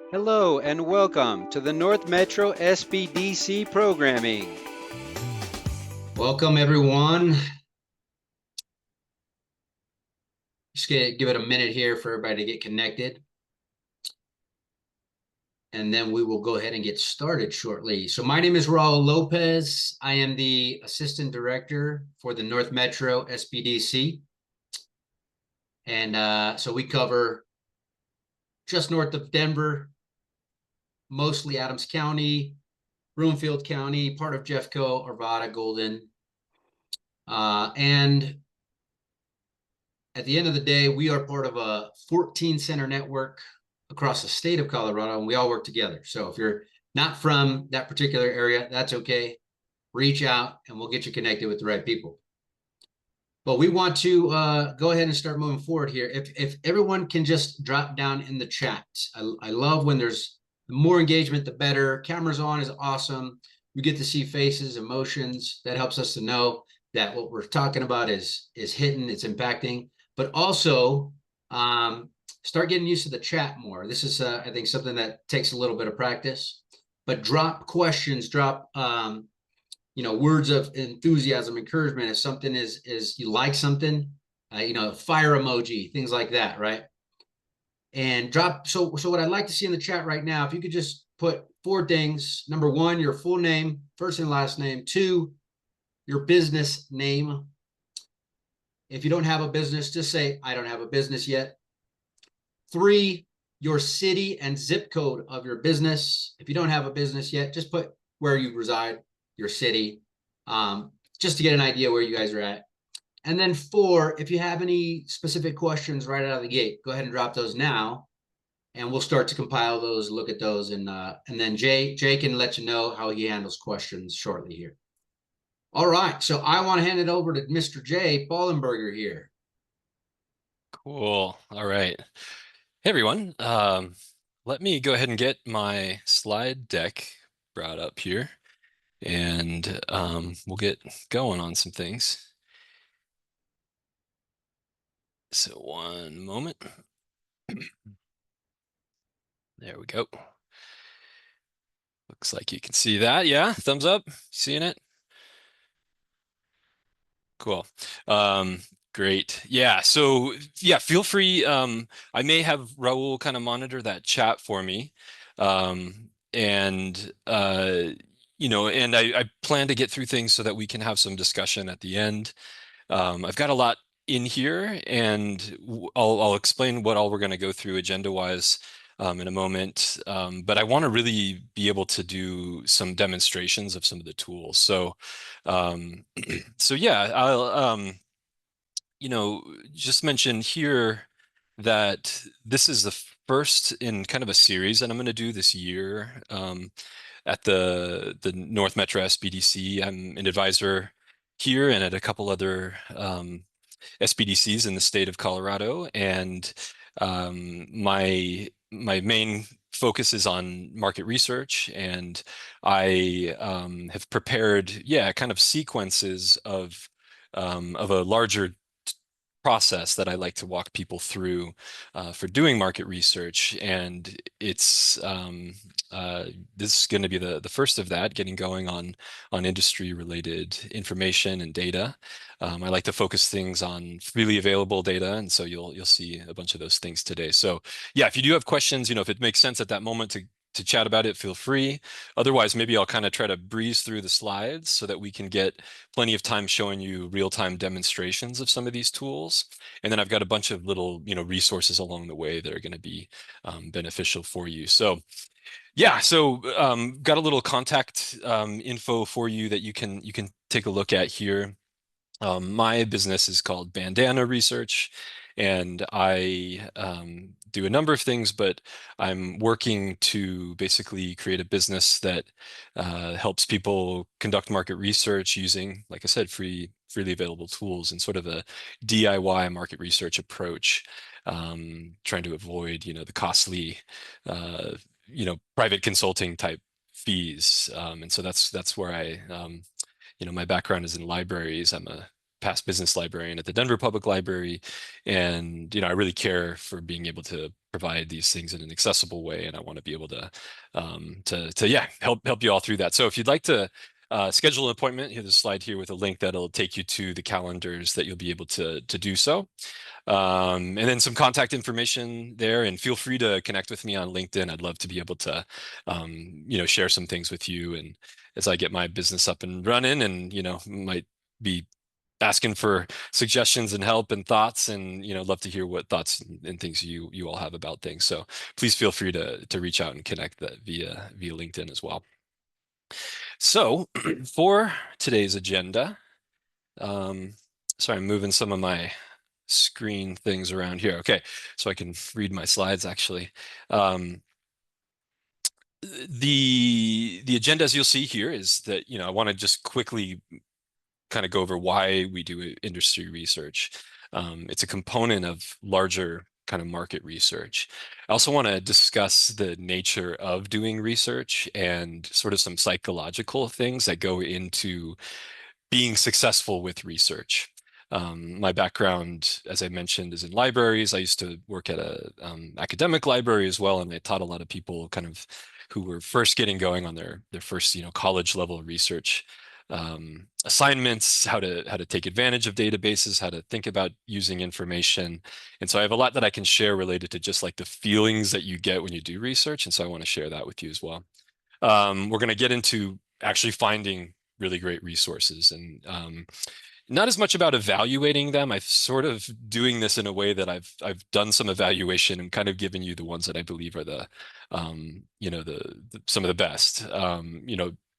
Hello and welcome to the North Metro SBDC programming. Welcome, everyone. Just give it a minute here for everybody to get connected. And then we will go ahead and get started shortly. So my name is Raul Lopez. I am the Assistant Director for the North Metro SBDC. And so we cover just north of Denver, mostly Adams County, Broomfield County, part of Jeffco, Arvada, Golden. And at the end of the day, we are part of a 14 center network across the state of Colorado, and we all work together. So if you're not from that particular area, that's okay. Reach out and we'll get you connected with the right people. But we want to go ahead and start moving forward here. If everyone can just drop down in the chat. I love when there's more engagement, the better. Cameras on is awesome. We get to see faces, emotions. That helps us to know that what we're talking about is hitting, it's impacting. But also, start getting used to the chat more. This is, I think, something that takes a little bit of practice. But drop questions, drop words of enthusiasm, encouragement. If something is you like something, fire emoji, things like that, right? And drop. So what I'd like to see in the chat right now, if you could just put 4 things. Number 1, your full name, first and last name. 2, your business name. If you don't have a business, just say, I don't have a business yet. 3, your city and zip code of your business. If you don't have a business yet, just put where you reside, your city, just to get an idea where you guys are at. And then 4, if you have any specific questions right out of the gate, go ahead and drop those now, and we'll start to compile those, look at those, and then Jay can let you know how he handles questions shortly here. All right, so I want to hand it over to Mr. Jay Ballenberger here. Cool. All right. Hey, everyone. Let me go ahead and get my slide deck brought up here, and we'll get going on some things. So one moment. There we go. Looks like you can see that. Yeah, thumbs up. Seeing it? Cool. Great. Yeah. So yeah, feel free. I may have Raul kind of monitor that chat for me. And I plan to get through things so that we can have some discussion at the end. I've got a lot in here, and I'll explain what all we're going to go through agenda-wise in a moment. But I want to really be able to do some demonstrations of some of the tools. So, so yeah, I'll just mention here that this is the first in kind of a series that I'm going to do this year at the North Metro SBDC. I'm an advisor here and at a couple other SBDCs in the state of Colorado, and my main focus is on market research, and I have prepared, kind of sequences of a larger process that I like to walk people through for doing market research, and it's this is going to be the first of that, getting going on industry related information and data. I like to focus things on freely available data, and so you'll see a bunch of those things today. So yeah, if you do have questions, if it makes sense at that moment to chat about it, feel free. Otherwise, maybe I'll kind of try to breeze through the slides so that we can get plenty of time showing you real-time demonstrations of some of these tools. And then I've got a bunch of little, resources along the way that are going to be beneficial for you. So yeah, so got a little contact info for you that you can take a look at here. My business is called Bandana Research, and I do a number of things, but I'm working to basically create a business that helps people conduct market research using, like I said, freely available tools and sort of a DIY market research approach, trying to avoid, the costly, private consulting type fees. And so that's where I, my background is in libraries. I'm a past business librarian at the Denver Public Library, and I really care for being able to provide these things in an accessible way, and I want to be able to yeah, help you all through that. So if you'd like to schedule an appointment, here's a slide here with a link that'll take you to the calendars that you'll be able to do so. And then some contact information there, and feel free to connect with me on LinkedIn. I'd love to be able to, share some things with you. And as I get my business up and running, and, might be asking for suggestions and help and thoughts, and, love to hear what thoughts and things you all have about things. So please feel free to reach out and connect that via LinkedIn as well. So for today's agenda, sorry, I'm moving some of my screen things around here. Okay, so I can read my slides actually. The agenda, as you'll see here, is that I want to just quickly kind of go over why we do industry research. It's a component of larger kind of market research. I also want to discuss the nature of doing research and sort of some psychological things that go into being successful with research. My background, as I mentioned, is in libraries. I used to work at a academic library as well, and I taught a lot of people kind of who were first getting going on their first college level research assignments, how to take advantage of databases, how to think about using information. And so I have a lot that I can share related to just like the feelings that you get when you do research, and so I want to share that with you as well. We're going to get into actually finding really great resources, and not as much about evaluating them. I've sort of doing this in a way that I've done some evaluation and kind of given you the ones that I believe are the some of the best.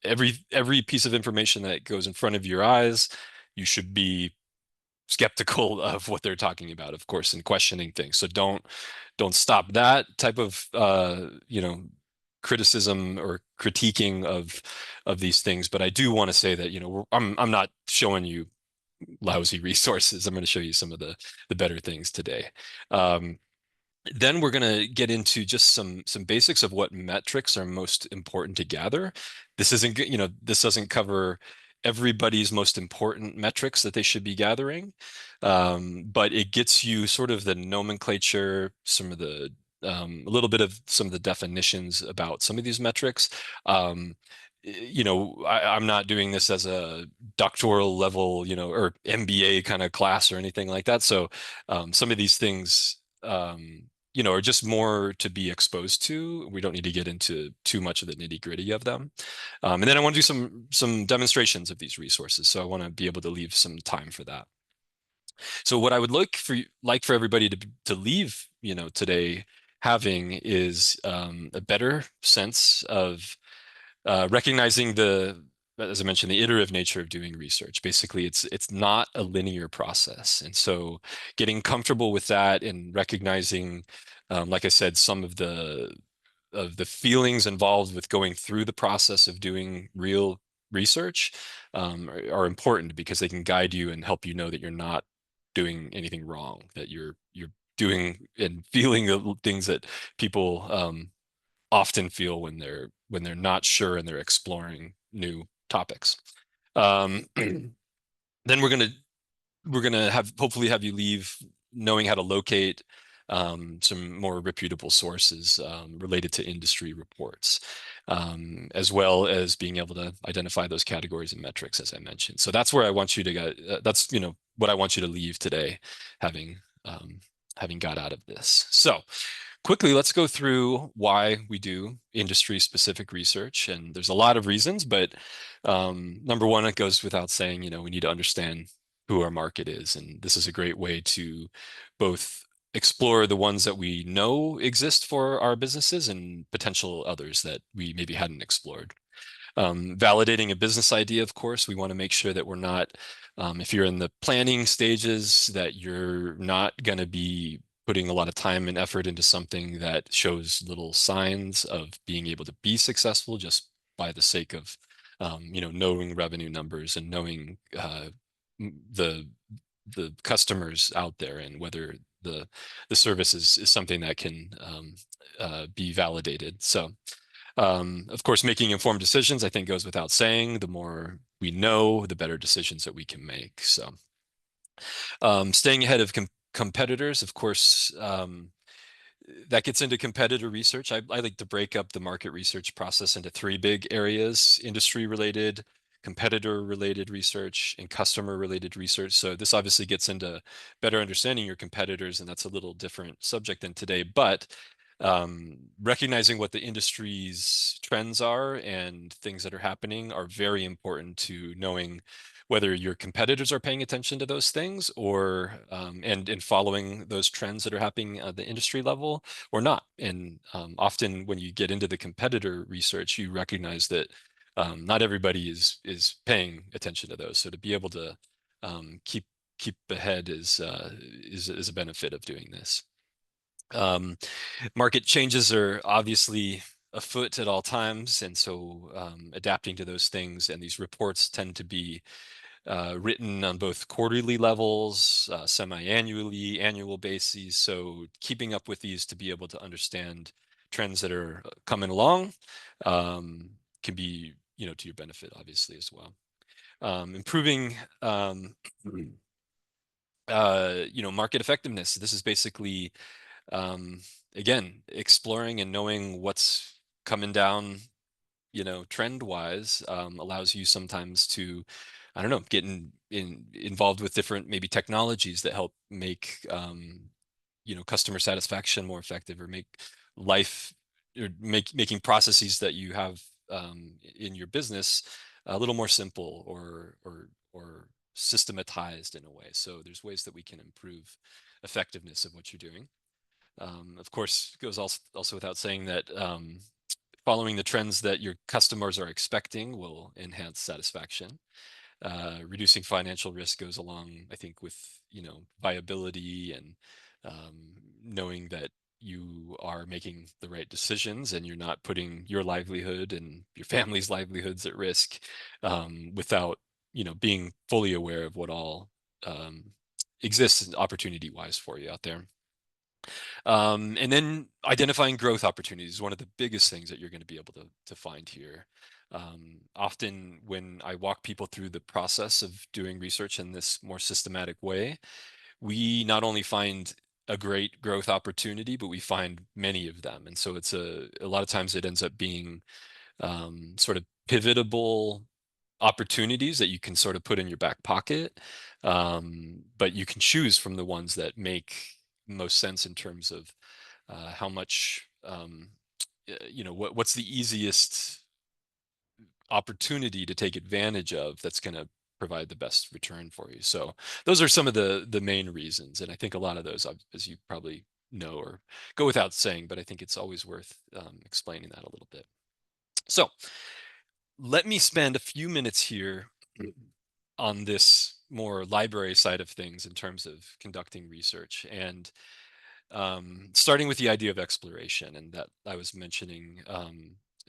Every piece of information that goes in front of your eyes, you should be skeptical of what they're talking about, of course, and questioning things. So don't stop that type of criticism or critiquing of these things. But I do want to say that I'm not showing you lousy resources. I'm going to show you some of the better things today. Then we're going to get into just some basics of what metrics are most important to gather. This doesn't cover everybody's most important metrics that they should be gathering, but it gets you sort of the nomenclature, some of the a little bit of some of the definitions about some of these metrics. I'm not doing this as a doctoral level, or MBA kind of class or anything like that. So some of these things, are just more to be exposed to. We don't need to get into too much of the nitty gritty of them. And then I want to do some demonstrations of these resources. So I want to be able to leave some time for that. So what I would like for everybody to leave, today having is a better sense of recognizing as I mentioned, the iterative nature of doing research. Basically, it's not a linear process. And so getting comfortable with that and recognizing, like I said, some of the feelings involved with going through the process of doing real research are important, because they can guide you and help you know that you're not doing anything wrong, that you're doing and feeling the things that people often feel when they're not sure and they're exploring new topics. Then we're gonna hopefully have you leave knowing how to locate some more reputable sources related to industry reports, as well as being able to identify those categories and metrics, as I mentioned. So that's where I want you to go. That's what I want you to leave today, having got out of this. So quickly, let's go through why we do industry-specific research. And there's a lot of reasons, but number one, it goes without saying, we need to understand who our market is. And this is a great way to both explore the ones that we know exist for our businesses and potential others that we maybe hadn't explored. Validating a business idea, of course, we want to make sure that we're not, if you're in the planning stages, that you're not going to be putting a lot of time and effort into something that shows little signs of being able to be successful just by the sake of, knowing revenue numbers and knowing the customers out there, and whether the service is something that can be validated. So, of course, making informed decisions, I think, goes without saying. The more we know, the better decisions that we can make. So Staying ahead of competitors, of course, that gets into competitor research. I like to break up the market research process into three big areas: industry related, competitor related research, and customer related research. So this obviously gets into better understanding your competitors, and that's a little different subject than today, but recognizing what the industry's trends are and things that are happening are very important to knowing whether your competitors are paying attention to those things, or and following those trends that are happening at the industry level or not. And often when you get into the competitor research, you recognize that not everybody is paying attention to those. So to be able to keep ahead is a benefit of doing this. Market changes are obviously afoot at all times, and so adapting to those things, and these reports tend to be written on both quarterly levels, semi-annually, annual bases. So keeping up with these to be able to understand trends that are coming along can be, to your benefit, obviously, as well. Improving, market effectiveness. This is basically, again, exploring and knowing what's coming down, trend wise, allows you sometimes to, I don't know, get involved with different maybe technologies that help make customer satisfaction more effective, or make life, or making processes that you have in your business a little more simple, or systematized in a way. So there's ways that we can improve effectiveness of what you're doing. Of course, it goes also without saying that following the trends that your customers are expecting will enhance satisfaction. Reducing financial risk goes along, I think, with viability, and knowing that you are making the right decisions and you're not putting your livelihood and your family's livelihoods at risk, without being fully aware of what all exists opportunity wise for you out there. And then identifying growth opportunities is one of the biggest things that you're going to be able to find here. Often when I walk people through the process of doing research in this more systematic way, we not only find a great growth opportunity, but we find many of them. And so it's a lot of times it ends up being sort of pivotable opportunities that you can sort of put in your back pocket. But you can choose from the ones that make most sense in terms of how much, what's the easiest opportunity to take advantage of that's going to provide the best return for you. So those are some of the main reasons. And I think a lot of those, as you probably know or go without saying, but I think it's always worth explaining that a little bit. So let me spend a few minutes here on this more library side of things in terms of conducting research, and starting with the idea of exploration. And that I was mentioning,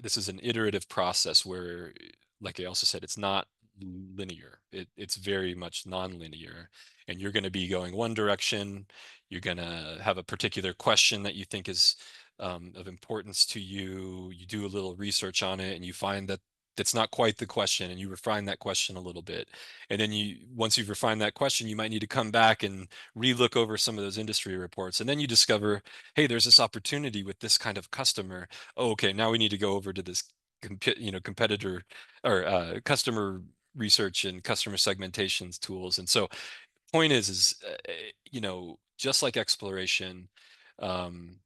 this is an iterative process where, like I also said, it's not linear. It's very much non-linear, and you're going to be going one direction. You're going to have a particular question that you think is of importance to you. You do a little research on it, and you find that that's not quite the question, and you refine that question a little bit. And then once you've refined that question, you might need to come back and re-look over some of those industry reports. And then you discover, hey, there's this opportunity with this kind of customer. Oh, okay, now we need to go over to this competitor or customer research and customer segmentations tools. And so point is just like exploration, um,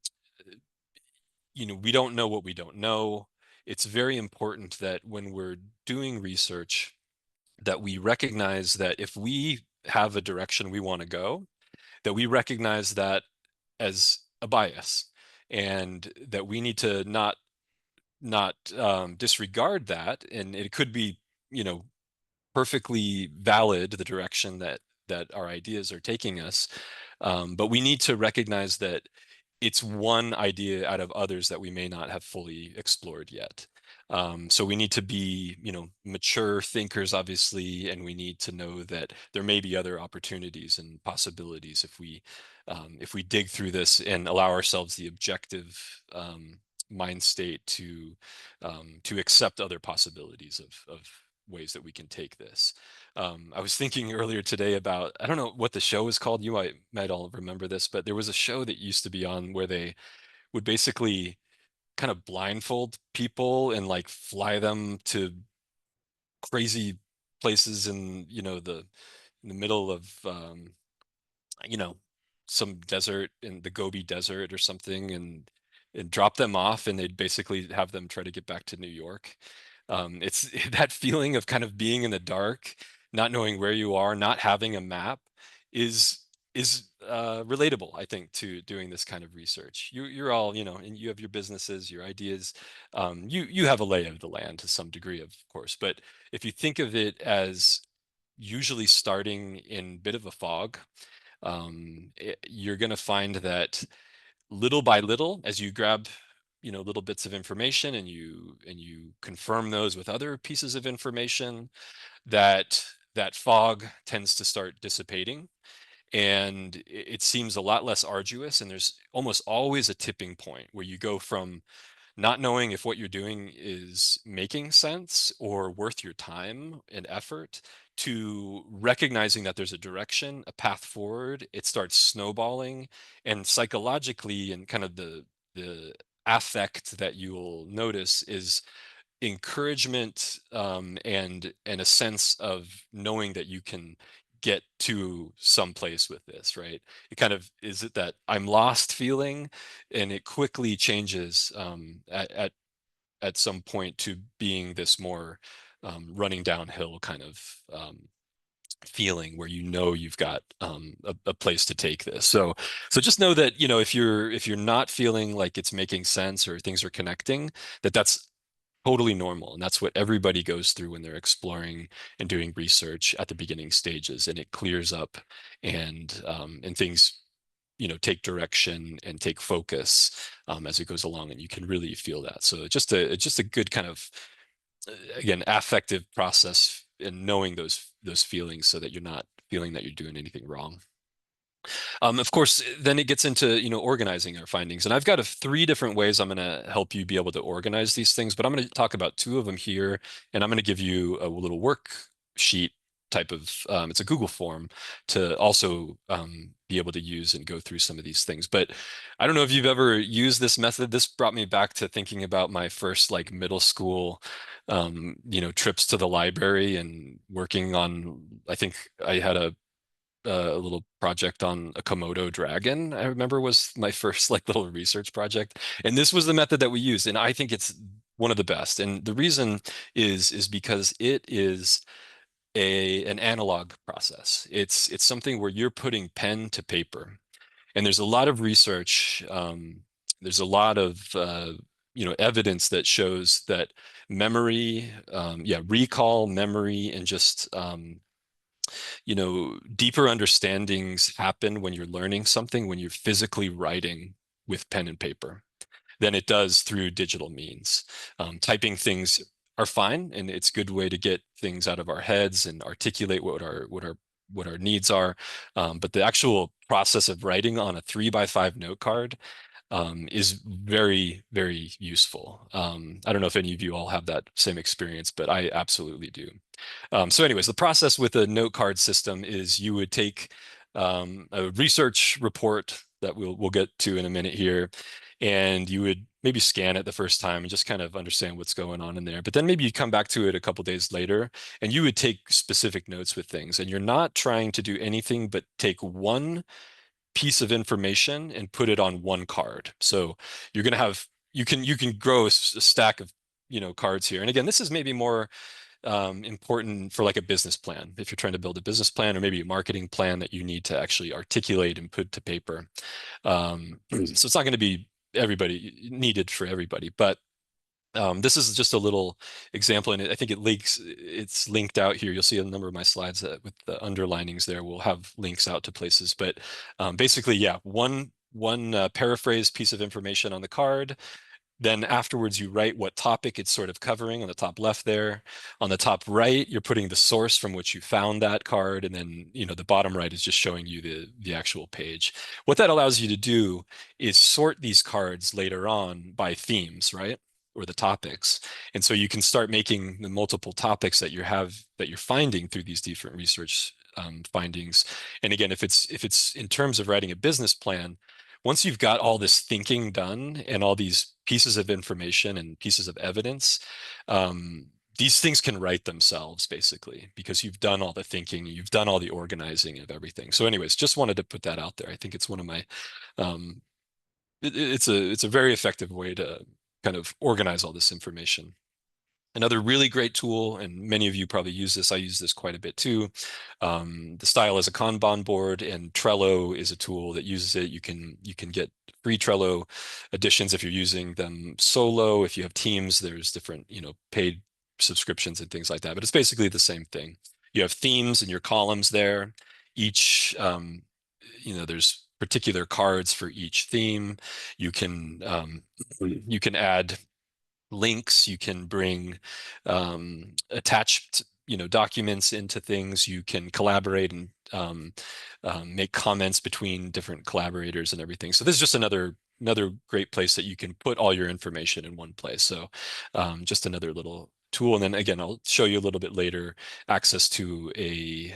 we don't know what we don't know. It's very important that when we're doing research, that we recognize that if we have a direction we want to go, that we recognize that as a bias, and that we need to not disregard that. And it could be, perfectly valid, the direction that our ideas are taking us, but we need to recognize that it's one idea out of others that we may not have fully explored yet. So we need to be, mature thinkers, obviously, and we need to know that there may be other opportunities and possibilities if we dig through this and allow ourselves the objective mind state to accept other possibilities of ways that we can take this. I was thinking earlier today about, I don't know what the show is called. You might all remember this, but there was a show that used to be on where they would basically kind of blindfold people and like fly them to crazy places in, in the middle of, you know, some desert in the Gobi Desert or something, and drop them off, and they'd basically have them try to get back to New York. It's that feeling of kind of being in the dark, not knowing where you are, not having a map is relatable, I think, to doing this kind of research. You're all, and you have your businesses, your ideas. You have a lay of the land to some degree, of course, but if you think of it as usually starting in a bit of a fog, you're going to find that little by little, as you grab little bits of information and you confirm those with other pieces of information, that fog tends to start dissipating, and it seems a lot less arduous, and there's almost always a tipping point where you go from not knowing if what you're doing is making sense or worth your time and effort, to recognizing that there's a direction, a path forward. It starts snowballing, and psychologically, and kind of the affect that you'll notice is encouragement, and a sense of knowing that you can get to some place with this, right? It kind of is it that I'm lost feeling, and it quickly changes, at some point, to being this more, running downhill kind of, feeling where you've got, a place to take this. So just know that, if you're not feeling like it's making sense or things are connecting, that's totally normal. And that's what everybody goes through when they're exploring and doing research at the beginning stages. And it clears up, and things, take direction and take focus, as it goes along, and you can really feel that. So just a good kind of, again, affective process in knowing those feelings, so that you're not feeling that you're doing anything wrong. Of course, then it gets into, organizing our findings. And I've got three different ways I'm going to help you be able to organize these things, but I'm going to talk about two of them here. And I'm going to give you a little worksheet type of, it's a Google form to also, be able to use and go through some of these things. But I don't know if you've ever used this method. This brought me back to thinking about my first like middle school, trips to the library and working on, I think I had a little project on a Komodo dragon, I remember, was my first like little research project. And this was the method that we used. And I think it's one of the best. And the reason is because it is an analog process. It's something where you're putting pen to paper. And there's a lot of research, there's a lot of, evidence that shows that memory, recall, memory, and just, deeper understandings happen when you're learning something, when you're physically writing with pen and paper, than it does through digital means. Typing things are fine, and it's a good way to get things out of our heads and articulate what our needs are. But the actual process of writing on a 3x5 note card, is very, very useful. I don't know if any of you all have that same experience, but I absolutely do. So anyways, the process with a note card system is you would take, a research report that we'll get to in a minute here, and you would maybe scan it the first time and just kind of understand what's going on in there. But then maybe you come back to it a couple days later, and you would take specific notes with things, and you're not trying to do anything but take one piece of information and put it on one card. So you're going to have, you can grow a stack of, cards here. And again, this is maybe more, important for like a business plan, if you're trying to build a business plan, or maybe a marketing plan that you need to actually articulate and put to paper. So it's not going to be needed for everybody, but, this is just a little example, and I think it's linked out here. You'll see a number of my slides that, with the underlinings there, will have links out to places. But, basically, yeah, one paraphrase piece of information on the card. Then afterwards, you write what topic it's sort of covering on the top left there. On the top right, you're putting the source from which you found that card. And then, the bottom right is just showing you the actual page. What that allows you to do is sort these cards later on by themes, right? or the topics. And so you can start making the multiple topics that you're finding through these different research findings. And again, if it's in terms of writing a business plan, once you've got all this thinking done and all these pieces of information and pieces of evidence, these things can write themselves basically because you've done all the thinking, you've done all the organizing of everything. So anyways, just wanted to put that out there. I think it's one of my, it's a very effective way to kind of organize all this information. Another really great tool, and many of you probably use this, I use this quite a bit too. The style is a Kanban board, and Trello is a tool that uses it. You can get free Trello editions if you're using them solo. If you have teams, there's different, paid subscriptions and things like that. But it's basically the same thing. You have themes in your columns there. Each, there's particular cards for each theme. You can add links, you can bring attached documents into things, you can collaborate and make comments between different collaborators and everything. So this is just another great place that you can put all your information in one place. So just another little tool. And then again, I'll show you a little bit later access to a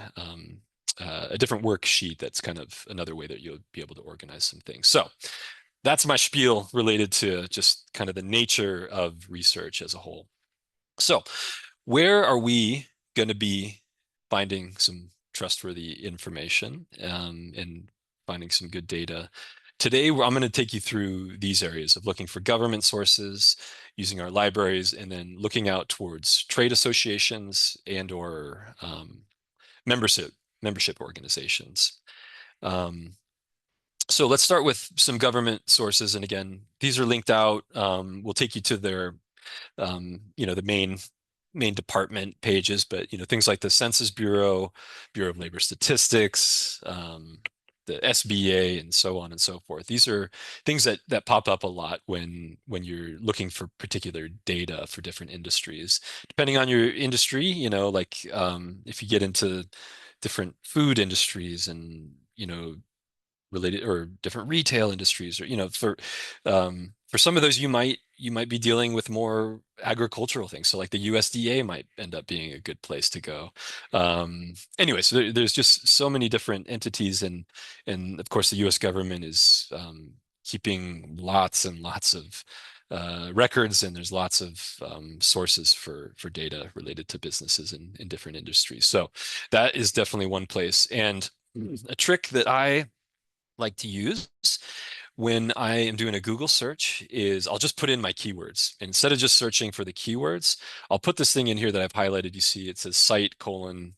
different worksheet. That's kind of another way that you'll be able to organize some things. So that's my spiel related to just kind of the nature of research as a whole. So where are we going to be finding some trustworthy information and finding some good data? Today, I'm going to take you through these areas of looking for government sources, using our libraries, and then looking out towards trade associations and or membership organizations. So let's start with some government sources. And again, these are linked out. We'll take you to their, the main department pages, but, things like the Census Bureau, Bureau of Labor Statistics, the SBA, and so on and so forth. These are things that pop up a lot when you're looking for particular data for different industries. Depending on your industry, like if you get into different food industries and, related or different retail industries, or for some of those you might be dealing with more agricultural things, so like the USDA might end up being a good place to go. Anyway, so there's just so many different entities, and of course the US government is keeping lots and lots of records, and there's lots of sources for data related to businesses in different industries. So that is definitely one place. And a trick that I like to use when I am doing a Google search is I'll just put in my keywords. Instead of just searching for the keywords, I'll put this thing in here that I've highlighted. You see it says site::.gov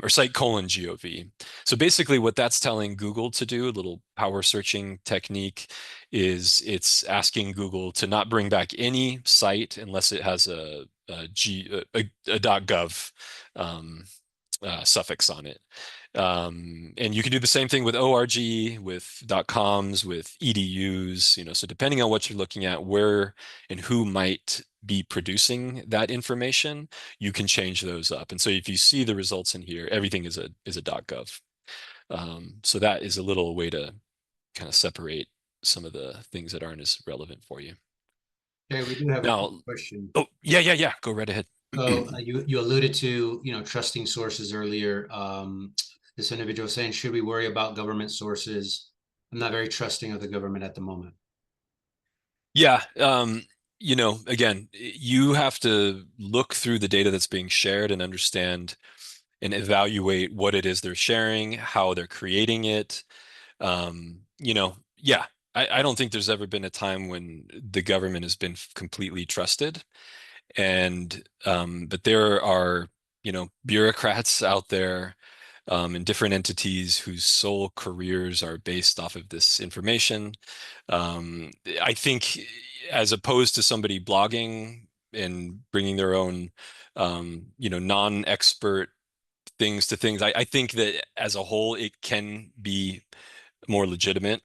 or site::gov. So basically what that's telling Google to do, a little power searching technique, is it's asking Google to not bring back any site unless it has a .gov suffix on it. And you can do the same thing with .org, with .coms, with EDUs, so depending on what you're looking at, where and who might be producing that information, you can change those up. And so if you see the results in here, everything is a .gov. So that is a little way to kind of separate some of the things that aren't as relevant for you. Okay, we do have a question. Oh, yeah. Go right ahead. So you alluded to, trusting sources earlier. This individual saying, should we worry about government sources? I'm not very trusting of the government at the moment. Yeah. Again, you have to look through the data that's being shared and understand and evaluate what it is they're sharing, how they're creating it. Yeah, I don't think there's ever been a time when the government has been completely trusted. But there are, bureaucrats out there and different entities whose sole careers are based off of this information. I think as opposed to somebody blogging and bringing their own, non-expert things to things, I think that as a whole, it can be more legitimate.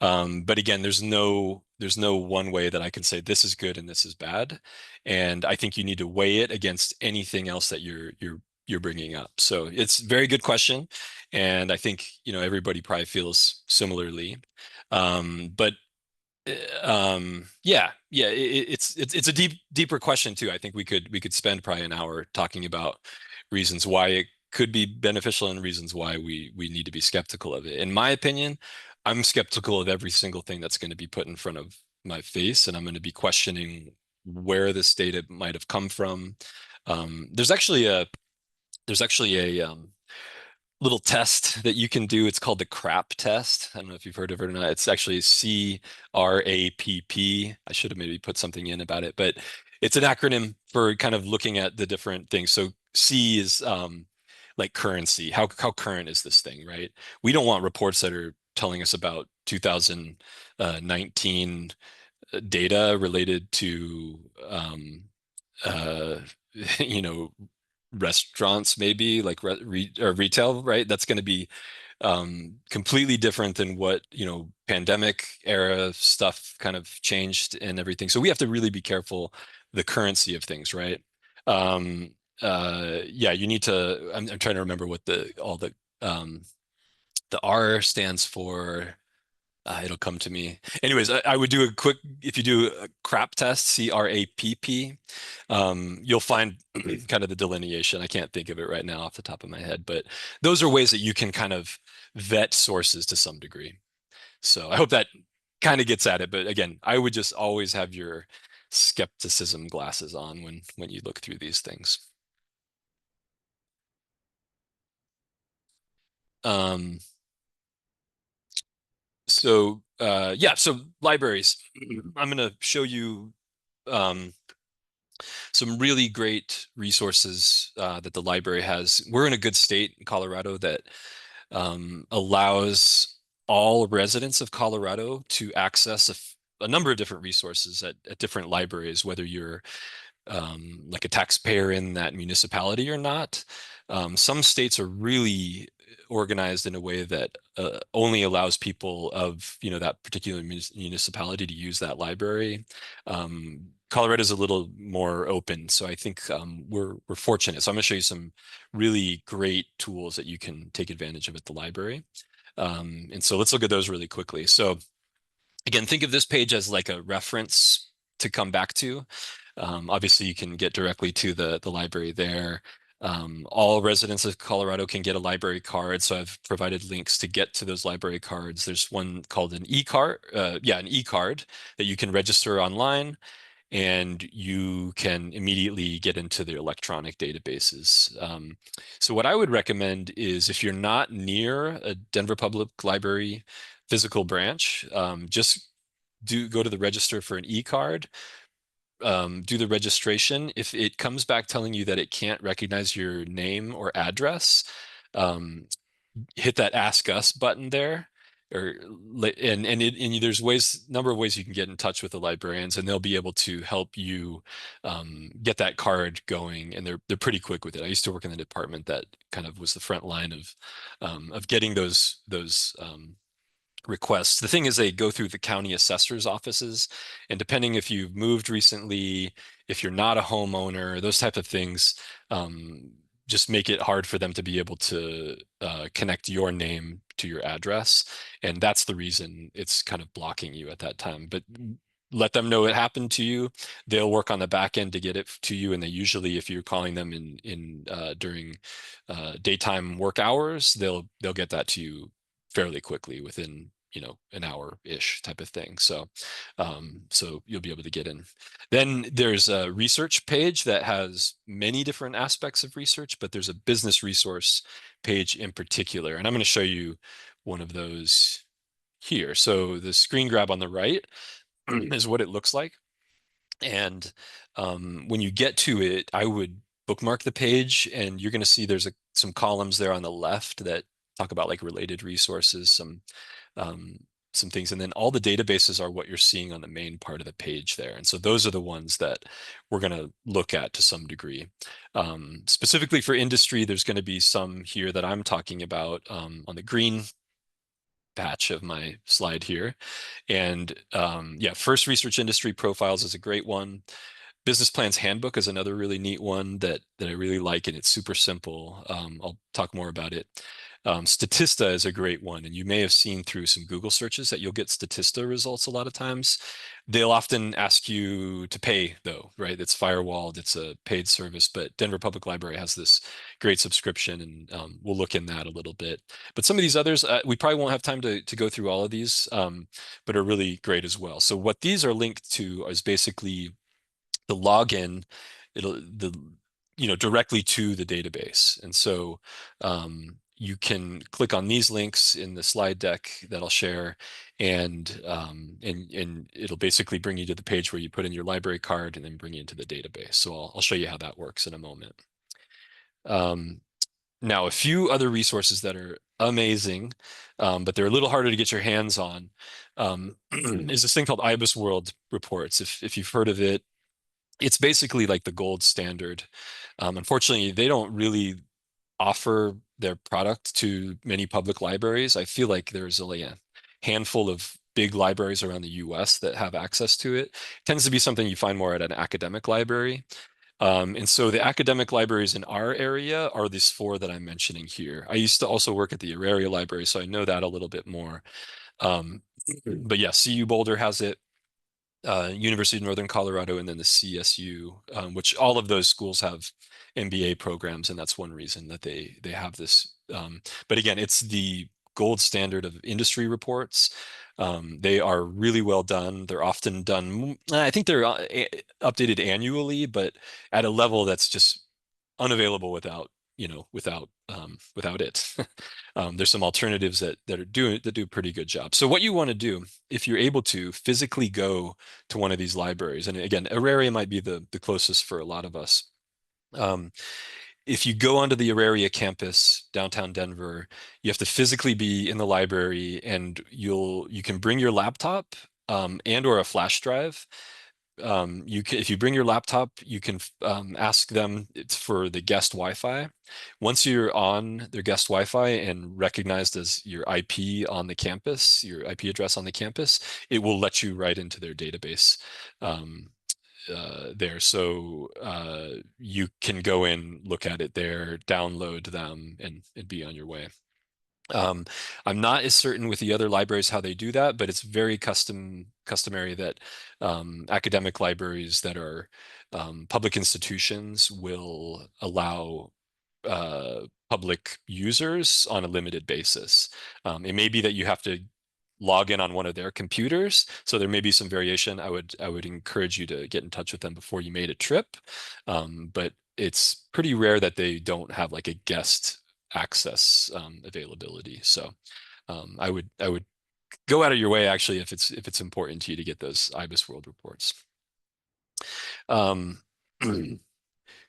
But again, there's no one way that I can say this is good and this is bad. And I think you need to weigh it against anything else that you're bringing up. So it's a very good question. And I think, everybody probably feels similarly. But It's a deeper question too. I think we could spend probably an hour talking about reasons why it could be beneficial and reasons why we need to be skeptical of it. In my opinion, I'm skeptical of every single thing that's going to be put in front of my face, and I'm going to be questioning where this data might have come from. There's actually a little test that you can do. It's called the CRAP test. I don't know if you've heard of it or not. It's actually CRAPP. I should have maybe put something in about it, but it's an acronym for kind of looking at the different things. So C is like currency. How current is this thing, right? We don't want reports that are telling us about 2019 data related to uh, you know, restaurants, maybe like or retail, right? That's going to be completely different than what, pandemic era stuff kind of changed and everything. So we have to really be careful the currency of things, right? Um, yeah, you need to. I'm trying to remember what the R stands for. It'll come to me. Anyways, I would do a quick, if you do a CRAP test, CRAPP, you'll find kind of the delineation. I can't think of it right now off the top of my head, but those are ways that you can kind of vet sources to some degree. So I hope that kind of gets at it. But again, I would just always have your skepticism glasses on when you look through these things. Um, so libraries. I'm going to show you um, some really great resources that the library has. We're in a good state in Colorado that allows all residents of Colorado to access a number of different resources at different libraries, whether you're like a taxpayer in that municipality or not. Some states are really organized in a way that only allows people of that particular municipality to use that library. Colorado is a little more open, so I think we're fortunate. So I'm going to show you some really great tools that you can take advantage of at the library. And so let's look at those really quickly. So again, think of this page as like a reference to come back to. Obviously, you can get directly to the library there. All residents of Colorado can get a library card, so I've provided links to get to those library cards. There's one called an e-card, an e-card that you can register online, and you can immediately get into the electronic databases. So what I would recommend is if you're not near a Denver Public Library physical branch, just go to the register for an e-card, do the registration. If it comes back telling you that it can't recognize your name or address, hit that Ask Us button there, and there's number of ways you can get in touch with the librarians, and they'll be able to help you get that card going. And they're pretty quick with it. I used to work in the department that kind of was the front line of getting those requests. The thing is, they go through the county assessor's offices, and depending if you've moved recently, if you're not a homeowner, those type of things, just make it hard for them to be able to connect your name to your address. And that's the reason it's kind of blocking you at that time. But let them know it happened to you. They'll work on the back end to get it to you. And they usually, if you're calling them during daytime work hours, they'll get that to you fairly quickly within an hour-ish type of thing. So you'll be able to get in. Then there's a research page that has many different aspects of research, but there's a business resource page in particular. And I'm going to show you one of those here. So the screen grab on the right is what it looks like. And when you get to it, I would bookmark the page, and you're going to see there's some columns there on the left that talk about like related resources, some things, and then all the databases are what you're seeing on the main part of the page there. And so those are the ones that we're going to look at to some degree. Specifically for industry, there's going to be some here that I'm talking about on the green patch of my slide here. And First Research Industry Profiles is a great one. Business Plans Handbook is another really neat one that I really like, and it's super simple. I'll talk more about it. Statista is a great one, and you may have seen through some Google searches that you'll get Statista results a lot of times. They'll often ask you to pay, though, right? It's firewalled, it's a paid service, but Denver Public Library has this great subscription, and we'll look in that a little bit. But some of these others, we probably won't have time to go through all of these, but are really great as well. So what these are linked to is basically the login, directly to the database. And so you can click on these links in the slide deck that I'll share, and it'll basically bring you to the page where you put in your library card and then bring you into the database. So I'll show you how that works in a moment. Now, a few other resources that are amazing, but they're a little harder to get your hands on, is this thing called IBIS World Reports. If you've heard of it, it's basically like the gold standard. Unfortunately, they don't really offer their product to many public libraries. I feel like there's only a handful of big libraries around the US that have access to it. It tends to be something you find more at an academic library. And so the academic libraries in our area are these four that I'm mentioning here. I used to also work at the Auraria Library, so I know that a little bit more. But yeah, CU Boulder has it, University of Northern Colorado, and then the CSU, which all of those schools have MBA programs, and that's one reason that they have this. But again, it's the gold standard of industry reports. They are really well done. They're often done, I think they're updated annually, but at a level that's just unavailable without it. There's some alternatives that do a pretty good job. So what you want to do, if you're able to physically go to one of these libraries, and again, Auraria might be the closest for a lot of us. If you go onto the Auraria campus, downtown Denver, you have to physically be in the library, and you can bring your laptop and or a flash drive. If you bring your laptop, you can ask them for the guest Wi-Fi. Once you're on their guest Wi-Fi and recognized as your IP on the campus, your IP address on the campus, it will let you right into their database there. So you can go in, look at it there, download them, and be on your way. I'm not as certain with the other libraries how they do that, but it's very customary that academic libraries that are public institutions will allow public users on a limited basis. It may be that you have to log in on one of their computers, so there may be some variation. I would encourage you to get in touch with them before you made a trip, but it's pretty rare that they don't have like a guest access availability. So I would go out of your way, actually, if it's important to you to get those IBIS World Reports.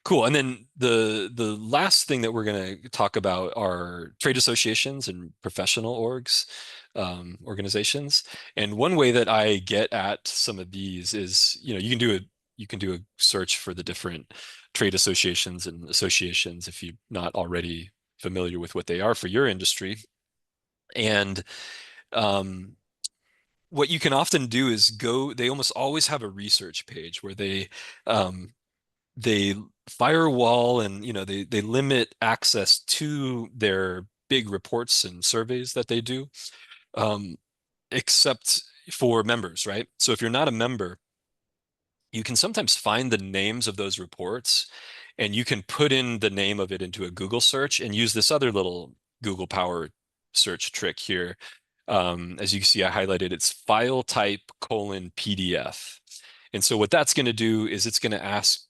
Cool. And then the last thing that we're going to talk about are trade associations and professional organizations. And one way that I get at some of these is, you can do a search for the different trade associations and associations if you're not already familiar with what they are for your industry. And what you can often do is they almost always have a research page where they firewall and they limit access to their big reports and surveys that they do, except for members, right? So if you're not a member, you can sometimes find the names of those reports, and you can put in the name of it into a Google search and use this other little Google Power search trick here. As you can see, I highlighted it's file type :PDF. And so what that's going to do is it's going to ask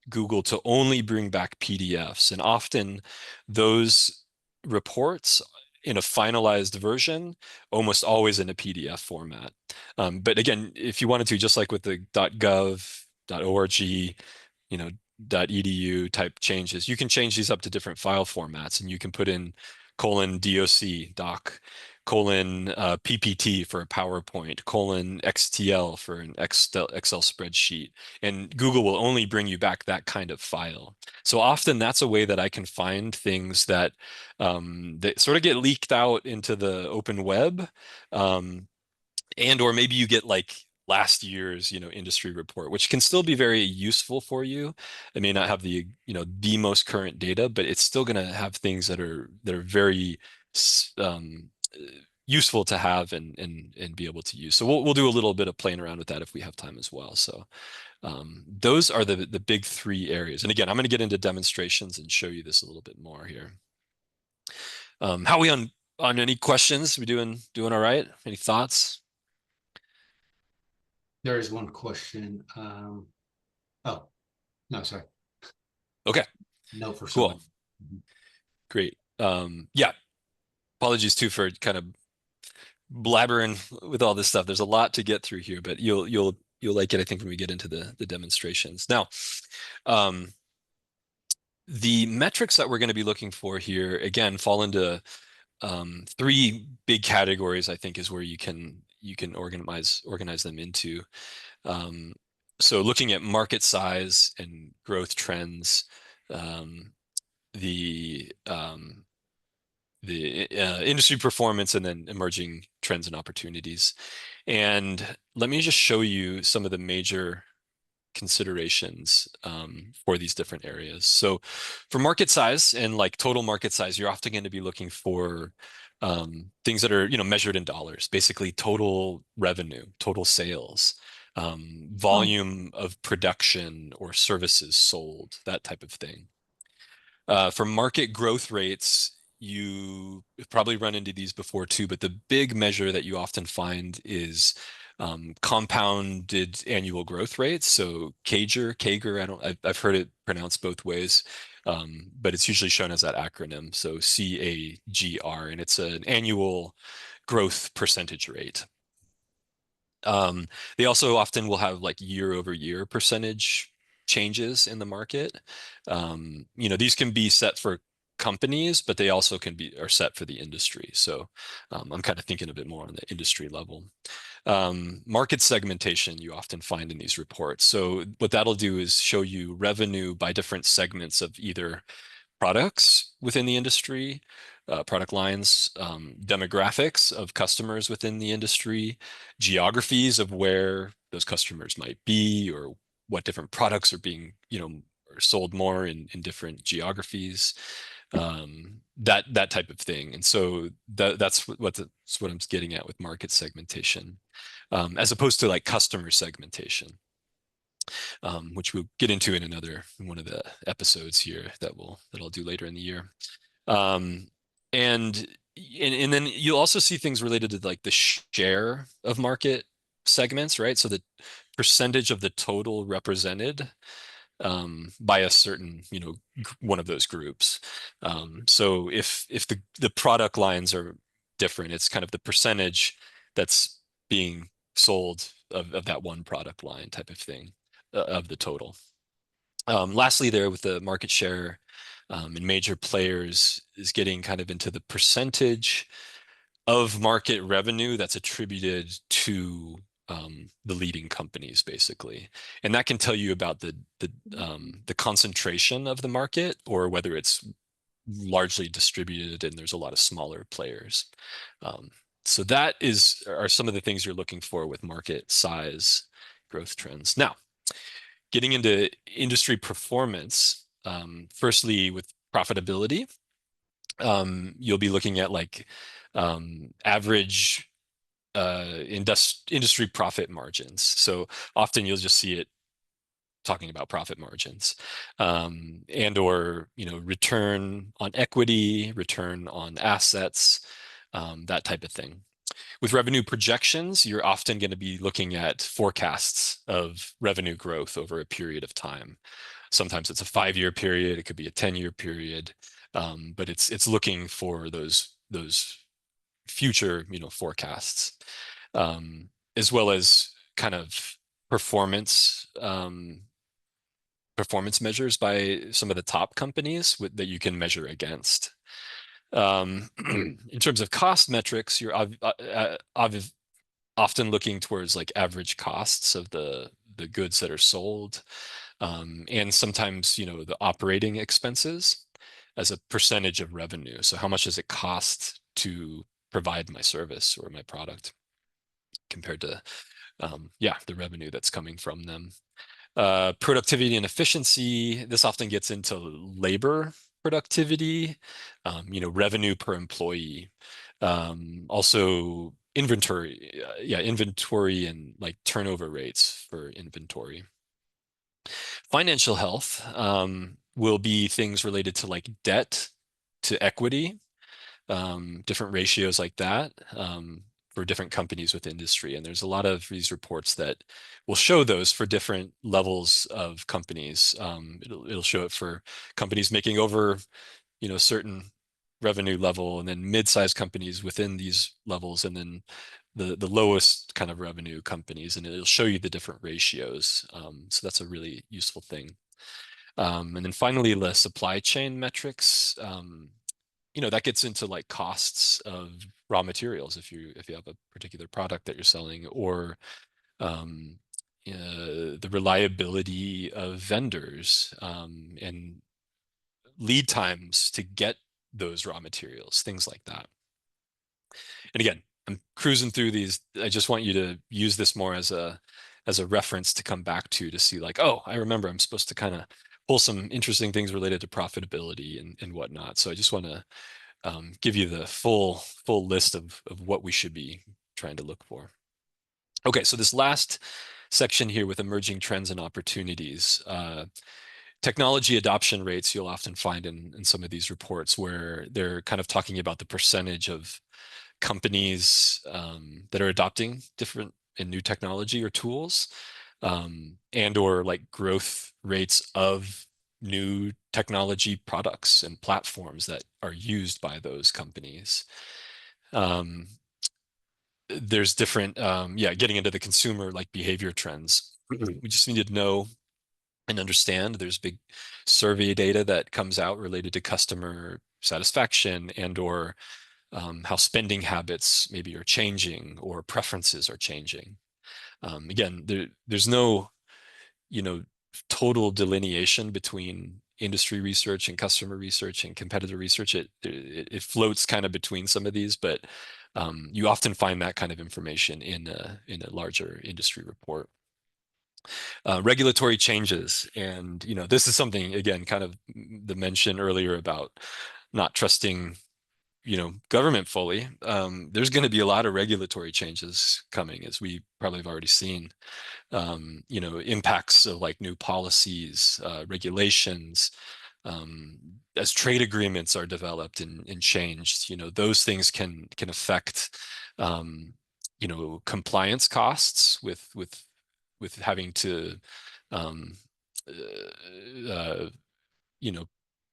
Google to only bring back PDFs. And often those reports in a finalized version, almost always in a PDF format. But again, if you wanted to, just like with the .gov, .org, .edu type changes, you can change these up to different file formats, and you can put in :doc, :ppt for a PowerPoint, :xtl for an Excel spreadsheet, and Google will only bring you back that kind of file. So often that's a way that I can find things that sort of get leaked out into the open web, and or maybe you get like last year's, industry report, which can still be very useful for you. It may not have the most current data, but it's still going to have things that are very um, useful to have and be able to use. So we'll do a little bit of playing around with that if we have time as well. So those are the big three areas. And again, I'm going to get into demonstrations and show you this a little bit more here. How are we on any questions? We doing all right? Any thoughts? There is one question. Oh, no, sorry. Okay, No, for cool. someone. Great. Yeah, apologies too for kind of blabbering with all this stuff. There's a lot to get through here, but you'll like it, I think, when we get into the demonstrations. Now, the metrics that we're going to be looking for here, again, fall into three big categories, I think, is where you can organize them into. So looking at market size and growth trends, the industry performance, and then emerging trends and opportunities. And let me just show you some of the major considerations for these different areas. So for market size and like total market size, you're often going to be looking for things that are measured in dollars, basically total revenue, total sales, volume of production or services sold, that type of thing. For market growth rates, you probably run into these before too, but the big measure that you often find is compounded annual growth rates. So CAGR, I've heard it pronounced both ways, but it's usually shown as that acronym. So CAGR, and it's an annual growth percentage rate. They also often will have like year-over-year percentage changes in the market. These can be set for companies, but they also are set for the industry. So I'm kind of thinking a bit more on the industry level. Market segmentation you often find in these reports. So what that'll do is show you revenue by different segments of either products within the industry, product lines, demographics of customers within the industry, geographies of where those customers might be, or what different products are being, are sold more in different geographies, that type of thing. And so that's what I'm getting at with market segmentation, as opposed to like customer segmentation. Which we'll get into in one of the episodes here that I'll do later in the year. And then you'll also see things related to like the share of market segments, right? So the percentage of the total represented by a certain, one of those groups. So if the product lines are different, it's kind of the percentage that's being sold of that one product line type of thing, of the total. Lastly, there with the market share and major players is getting kind of into the percentage of market revenue that's attributed to the leading companies, basically. And that can tell you about the concentration of the market, or whether it's largely distributed and there's a lot of smaller players. So that are some of the things you're looking for with market size growth trends. Now, getting into industry performance, firstly with profitability, you'll be looking at like average industry profit margins. So often you'll just see it talking about profit margins, and or return on equity, return on assets, that type of thing. With revenue projections, you're often going to be looking at forecasts of revenue growth over a period of time. Sometimes it's a 5-year period, it could be a 10-year period, but it's looking for those future forecasts, as well as kind of performance measures by some of the top companies that you can measure against. In terms of cost metrics, you're often looking towards like average costs of the goods that are sold, and sometimes the operating expenses as a percentage of revenue. So how much does it cost to provide my service or my product compared to the revenue that's coming from them. Productivity and efficiency, this often gets into labor productivity, revenue per employee. Also inventory and like turnover rates for inventory. Financial health will be things related to like debt to equity, different ratios like that. For different companies with industry. And there's a lot of these reports that will show those for different levels of companies. It'll show it for companies making over, certain revenue level, and then mid-sized companies within these levels, and then the lowest kind of revenue companies, and it'll show you the different ratios. So that's a really useful thing. And then finally, the supply chain metrics. That gets into like costs of raw materials if you have a particular product that you're selling, or the reliability of vendors, and lead times to get those raw materials, things like that. And again, I'm cruising through these. I just want you to use this more as a reference to come back to see like, oh, I remember I'm supposed to kind of pull some interesting things related to profitability and whatnot. So I just want to give you the full list of what we should be trying to look for. Okay, so this last section here with emerging trends and opportunities. Technology adoption rates you'll often find in some of these reports, where they're kind of talking about the percentage of companies that are adopting different and new technology or tools, and or like growth rates of new technology products and platforms that are used by those companies. There's different, getting into the consumer like behavior trends. We just need to know and understand. There's big survey data that comes out related to customer satisfaction and or how spending habits maybe are changing or preferences are changing. Again, there's no, total delineation between industry research and customer research and competitor research. It floats kind of between some of these, but you often find that kind of information in a larger industry report. Regulatory changes, and this is something, again, kind of the mention earlier about not trusting government fully. There's going to be a lot of regulatory changes coming, as we probably have already seen. Impacts of like new policies, regulations, as trade agreements are developed and changed. Those things can affect compliance costs with having to uh,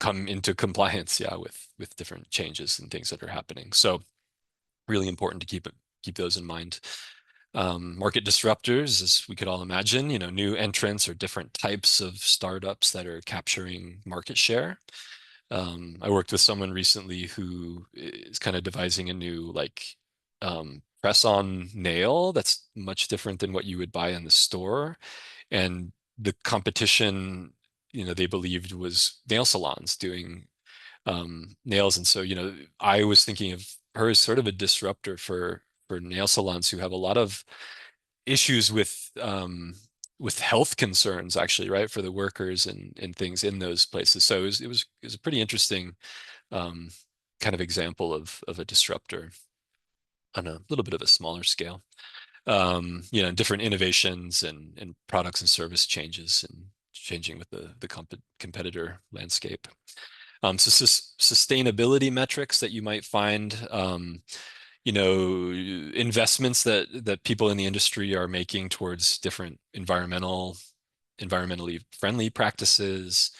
come into compliance, with different changes and things that are happening. So really important to keep those in mind. Market disruptors, as we could all imagine, new entrants or different types of startups that are capturing market share. I worked with someone recently who is kind of devising a new press-on nail that's much different than what you would buy in the store. And the competition, they believed, was nail salons doing nails. And so, I was thinking of her as sort of a disruptor for nail salons who have a lot of issues with health concerns, actually, right, for the workers and things in those places. So it was a pretty interesting kind of example of a disruptor on a little bit of a smaller scale. Different innovations and products and service changes and changing with the competitor landscape. So sustainability metrics that you might find, investments that people in the industry are making towards different environmentally friendly practices,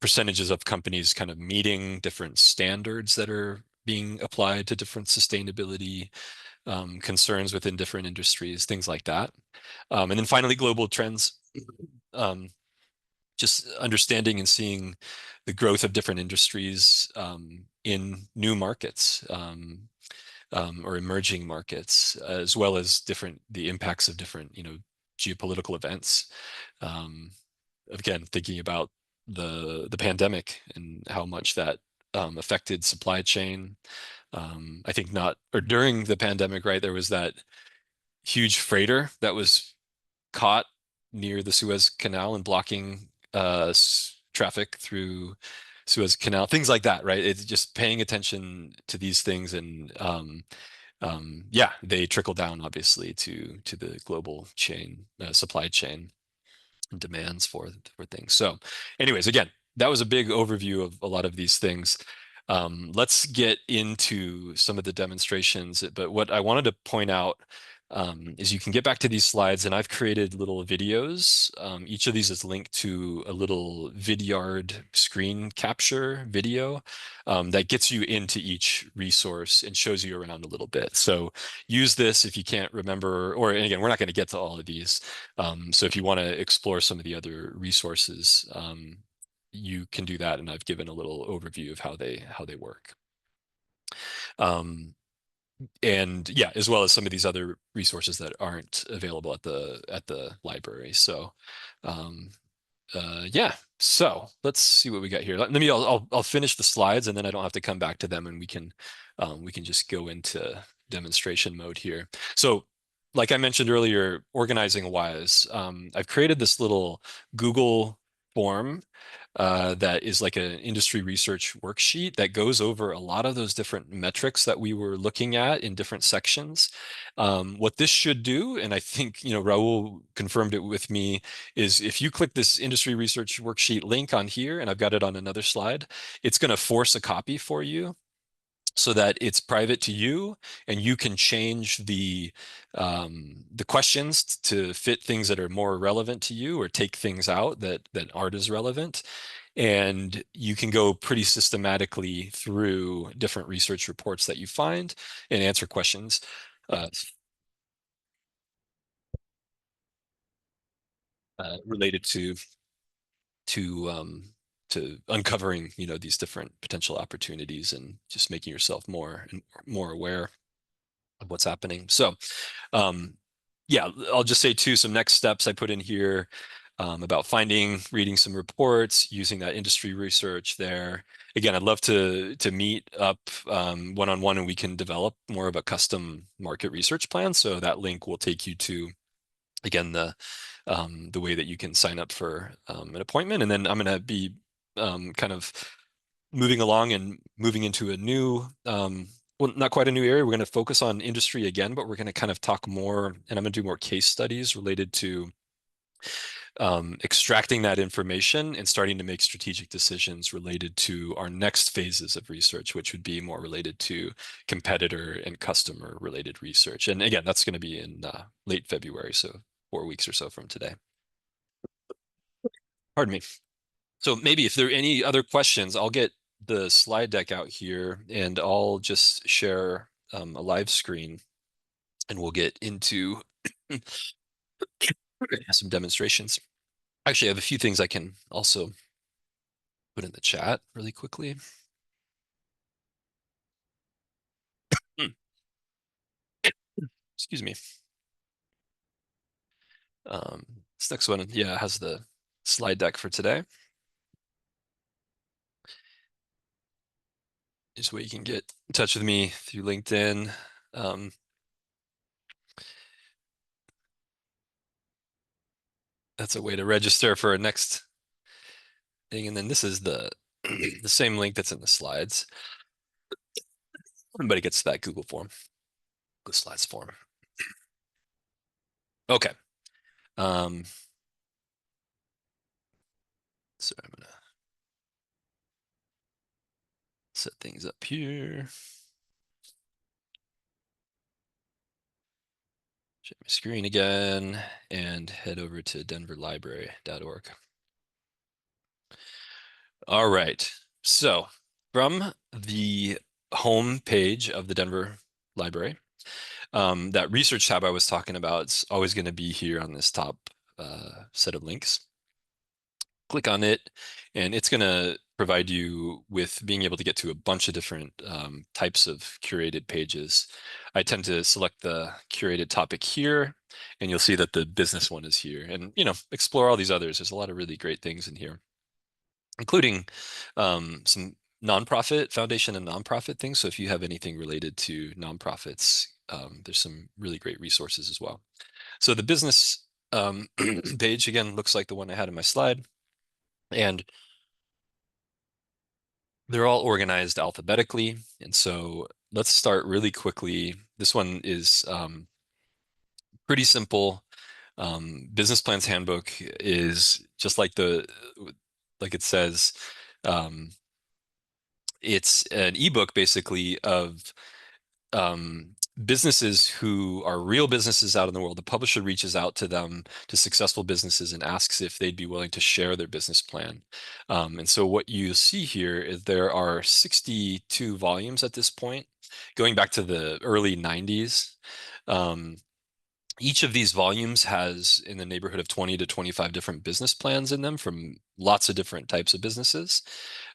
percentages of companies kind of meeting different standards that are being applied to different sustainability concerns within different industries, things like that. And then finally, global trends. Just understanding and seeing the growth of different industries in new markets or emerging markets, as well as the impacts of different, geopolitical events. Again, thinking about the pandemic and how much that affected supply chain. I think during the pandemic, right, there was that huge freighter that was caught near the Suez Canal and blocking traffic through Suez Canal, things like that, right? It's just paying attention to these things, and yeah, they trickle down obviously to the global chain, supply chain demands for things. So, anyways, again, that was a big overview of a lot of these things. Let's get into some of the demonstrations. But what I wanted to point out is you can get back to these slides, and I've created little videos. Each of these is linked to a little Vidyard screen capture video that gets you into each resource and shows you around a little bit. So use this if you can't remember, or and again, we're not going to get to all of these. So if you want to explore some of the other resources, you can do that, and I've given a little overview of how they work. And yeah, as well as some of these other resources that aren't available at the library. So yeah, so let's see what we got here. I'll finish the slides, and then I don't have to come back to them, and we can just go into demonstration mode here. So like I mentioned earlier, organizing wise, I've created this little Google form that is like an industry research worksheet that goes over a lot of those different metrics that we were looking at in different sections. What this should do, and I think, Raul confirmed it with me, is if you click this industry research worksheet link on here, and I've got it on another slide, it's going to force a copy for you so that it's private to you, and you can change the questions to fit things that are more relevant to you, or take things out that aren't as relevant. And you can go pretty systematically through different research reports that you find and answer questions related to uncovering, these different potential opportunities, and just making yourself more and more aware of what's happening. So, yeah, I'll just say too, some next steps I put in here about reading some reports, using that industry research there. Again, I'd love to meet up one-on-one, and we can develop more of a custom market research plan. So that link will take you to, again, the way that you can sign up for an appointment. And then I'm going to be kind of moving along and moving into a new, well, not quite a new area. We're going to focus on industry again, but we're going to kind of talk more, and I'm going to do more case studies related to extracting that information and starting to make strategic decisions related to our next phases of research, which would be more related to competitor and customer related research. And again, that's going to be in late February, so 4 weeks or so from today. Pardon me. So maybe if there are any other questions, I'll get the slide deck out here, and I'll just share a live screen, and we'll get into some demonstrations. Actually, I have a few things I can also put in the chat really quickly. Excuse me. This next one, yeah, has the slide deck for today. This way you can get in touch with me through LinkedIn. That's a way to register for a next thing. And then this is the same link that's in the slides. Everybody gets that Google form, Google Slides form. Okay. So I'm gonna set things up here. Share my screen again and head over to denverlibrary.org. All right. So from the home page of the Denver Library, that research tab I was talking about, it's always going to be here on this top set of links. Click on it, and it's going to provide you with being able to get to a bunch of different types of curated pages. I tend to select the curated topic here, and you'll see that the business one is here. And, explore all these others. There's a lot of really great things in here, including some nonprofit, foundation and nonprofit things. So if you have anything related to nonprofits, there's some really great resources as well. So the business page, again, looks like the one I had in my slide. And they're all organized alphabetically. And so let's start really quickly. This one is pretty simple. Business Plans Handbook is just like like it says, um, it's an ebook basically of businesses who are real businesses out in the world. The publisher reaches out to them, to successful businesses, and asks if they'd be willing to share their business plan. And so what you see here is there are 62 volumes at this point, going back to the early 90s. Each of these volumes has in the neighborhood of 20 to 25 different business plans in them from lots of different types of businesses.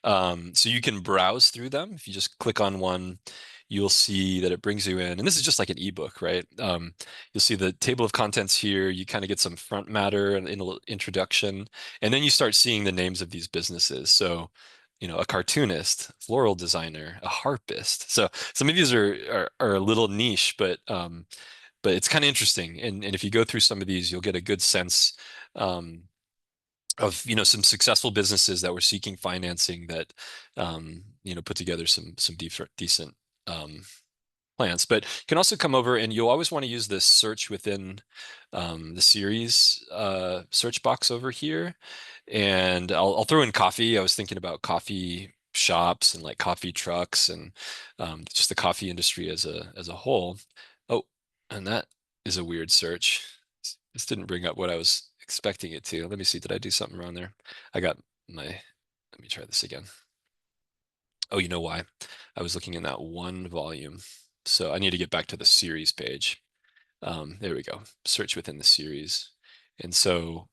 So you can browse through them. If you just click on one, you'll see that it brings you in, and this is just like an ebook, right? You'll see the table of contents here. You kind of get some front matter and an introduction, and then you start seeing the names of these businesses. So, a cartoonist, floral designer, a harpist. So some of these are a little niche, but it's kind of interesting. And if you go through some of these, you'll get a good sense of some successful businesses that were seeking financing that put together some decent plans. But you can also come over and you'll always want to use this search within the series search box over here. And I'll throw in coffee. I was thinking about coffee shops and like coffee trucks and just the coffee industry as a whole. Oh, and that is a weird search. This didn't bring up what I was expecting it to. Let me see. Did I do something wrong there? Let me try this again. Oh, you know why? I was looking in that one volume. So I need to get back to the series page. There we go. Search within the series. And so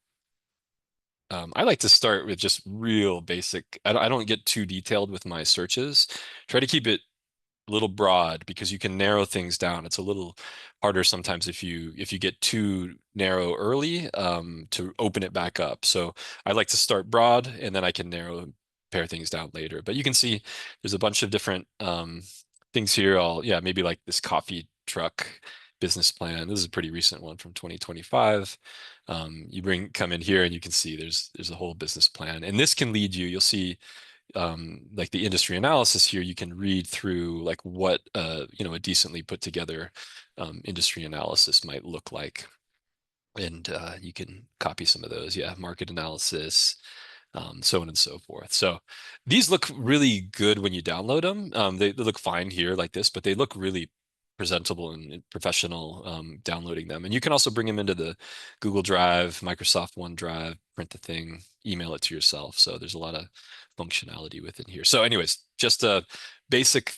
I like to start with just real basic. I don't get too detailed with my searches. Try to keep it little broad because you can narrow things down. It's a little harder sometimes if you get too narrow early to open it back up. So I like to start broad and then I can pare things down later. But you can see there's a bunch of different things here. Maybe like this coffee truck business plan. This is a pretty recent one from 2025. You come in here and you can see there's a whole business plan, and this can lead you. You'll see like the industry analysis here, you can read through like what a decently put together industry analysis might look like. And you can copy some of those. Yeah, market analysis, so on and so forth. So these look really good when you download them. They look fine here like this, but they look really presentable and professional downloading them. And you can also bring them into the Google Drive, Microsoft OneDrive, print the thing, email it to yourself. So there's a lot of functionality within here. So anyways, just a basic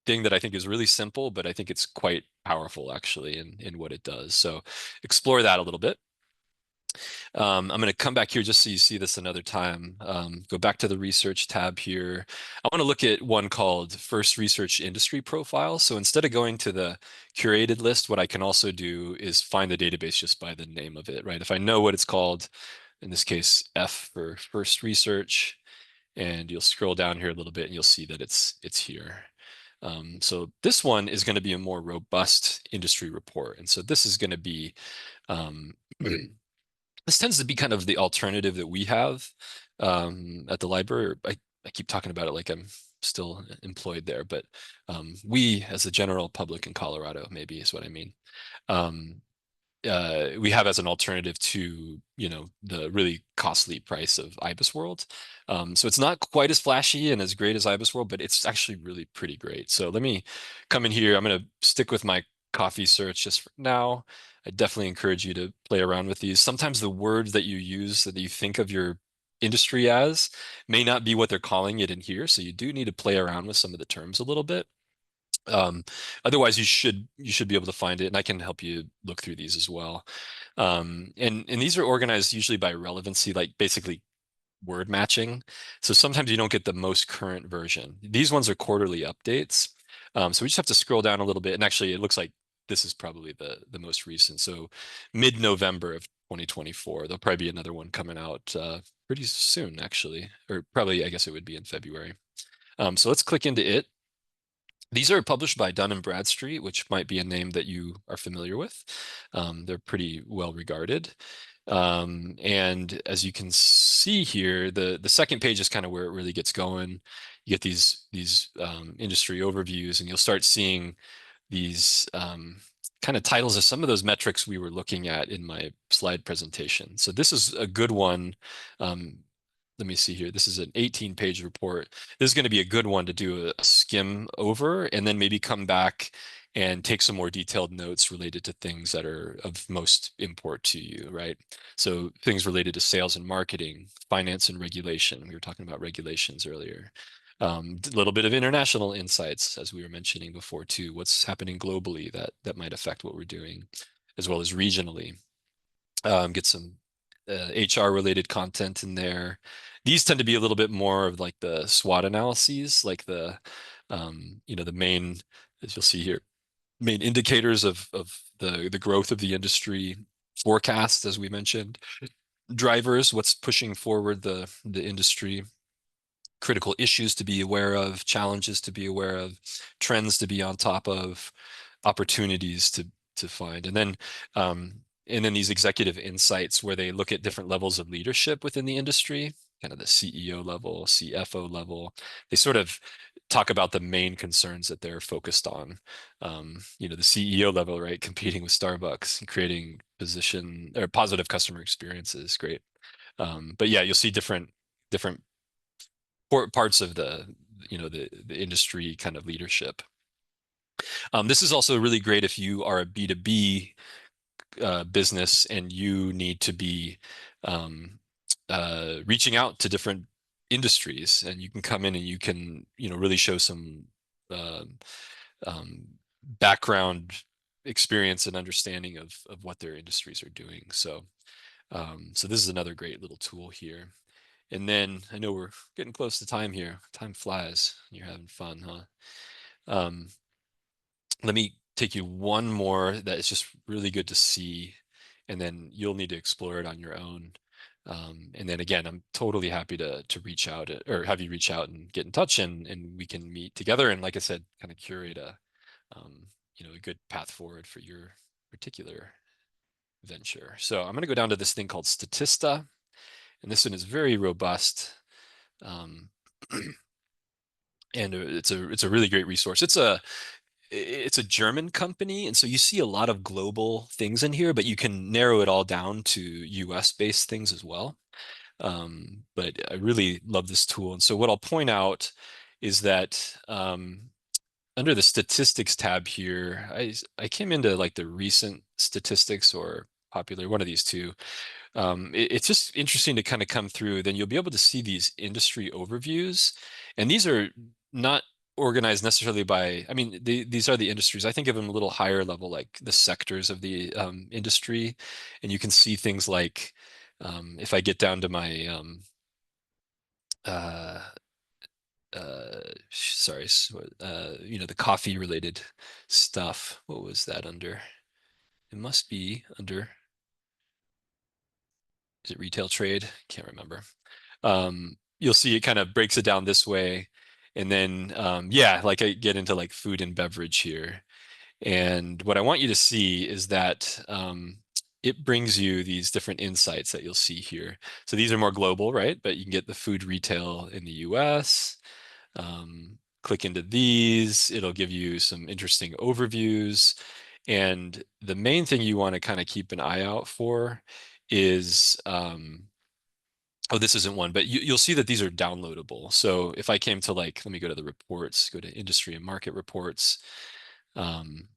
thing that I think is really simple, but I think it's quite powerful actually in what it does. So explore that a little bit. I'm going to come back here just so you see this another time. Go back to the research tab here. I want to look at one called First Research Industry Profile. So instead of going to the curated list, what I can also do is find the database just by the name of it, right? If I know what it's called, in this case, F for First Research, and you'll scroll down here a little bit and you'll see that it's here. So this one is going to be a more robust industry report. And so this is going to be this tends to be kind of the alternative that we have at the library. I keep talking about it like I'm still employed there, but we, as the general public in Colorado, maybe is what I mean. We have as an alternative to the really costly price of IBIS World. So it's not quite as flashy and as great as IBIS World, but it's actually really pretty great. So let me come in here. I'm going to stick with my coffee search just for now. I definitely encourage you to play around with these. Sometimes the words that you use that you think of your industry as may not be what they're calling it in here. So you do need to play around with some of the terms a little bit. Otherwise you should be able to find it, and I can help you look through these as well. And these are organized usually by relevancy, like basically word matching. So sometimes you don't get the most current version. These ones are quarterly updates. So we just have to scroll down a little bit, and actually it looks like this is probably the most recent. So mid-November of 2024, there'll probably be another one coming out pretty soon, actually, or probably I guess it would be in February. So let's click into it. These are published by Dun& Bradstreet, which might be a name that you are familiar with. They're pretty well regarded. And as you can see here, the second page is kind of where it really gets going. You get these industry overviews, and you'll start seeing these kind of titles of some of those metrics we were looking at in my slide presentation. So this is a good one. Let me see here. This is an 18-page report. This is going to be a good one to do a skim over and then maybe come back and take some more detailed notes related to things that are of most import to you, right? So things related to sales and marketing, finance and regulation. We were talking about regulations earlier. A little bit of international insights, as we were mentioning before too. What's happening globally that might affect what we're doing, as well as regionally. Get some HR related content in there. These tend to be a little bit more of like the SWOT analyses, like the the main, as you'll see here, main indicators of the growth of the industry, forecasts, as we mentioned, drivers, what's pushing forward the industry, critical issues to be aware of, challenges to be aware of, trends to be on top of, opportunities to find, and then these executive insights where they look at different levels of leadership within the industry, kind of the CEO level, CFO level. They sort of talk about the main concerns that they're focused on. The CEO level, right? Competing with Starbucks, creating position or positive customer experiences, great. But yeah, you'll see different parts of the industry kind of leadership. This is also really great if you are a B2B business and you need to be reaching out to different industries, and you can come in and you can really show some uh, um, background experience and understanding of what their industries are doing. So this is another great little tool here. And then I know we're getting close to time here. Time flies. You're having fun, huh? Um, Let me take you one more that is just really good to see, and then you'll need to explore it on your own. And then again, I'm totally happy to reach out or have you reach out and get in touch, and we can meet together. And like I said, kind of curate um, a good path forward for your particular venture. So I'm going to go down to this thing called Statista, and this one is very robust. Um, and it's a really great resource. It's a German company, and so you see a lot of global things in here, but you can narrow it all down to US based things as well. But I really love this tool. And so what I'll point out is that under the statistics tab here, I came into like the recent statistics or popular, one of these two. It's just interesting to kind of come through. Then you'll be able to see these industry overviews, and these are not organized necessarily by, I mean, these are the industries. I think of them a little higher level, like the sectors of the industry, and you can see things like if I get down to my uh, sorry, the coffee related stuff. What was that under? It must be under, is it retail trade? Can't remember. You'll see it kind of breaks it down this way. And then, yeah, like I get into like food and beverage here. And what I want you to see is that it brings you these different insights that you'll see here. So these are more global, right? But you can get the food retail in the US. Click into these, it'll give you some interesting overviews. And the main thing you want to kind of keep an eye out for is oh, this isn't one, but you'll see that these are downloadable. So if I came to like, let me go to the reports, go to industry and market reports. Um,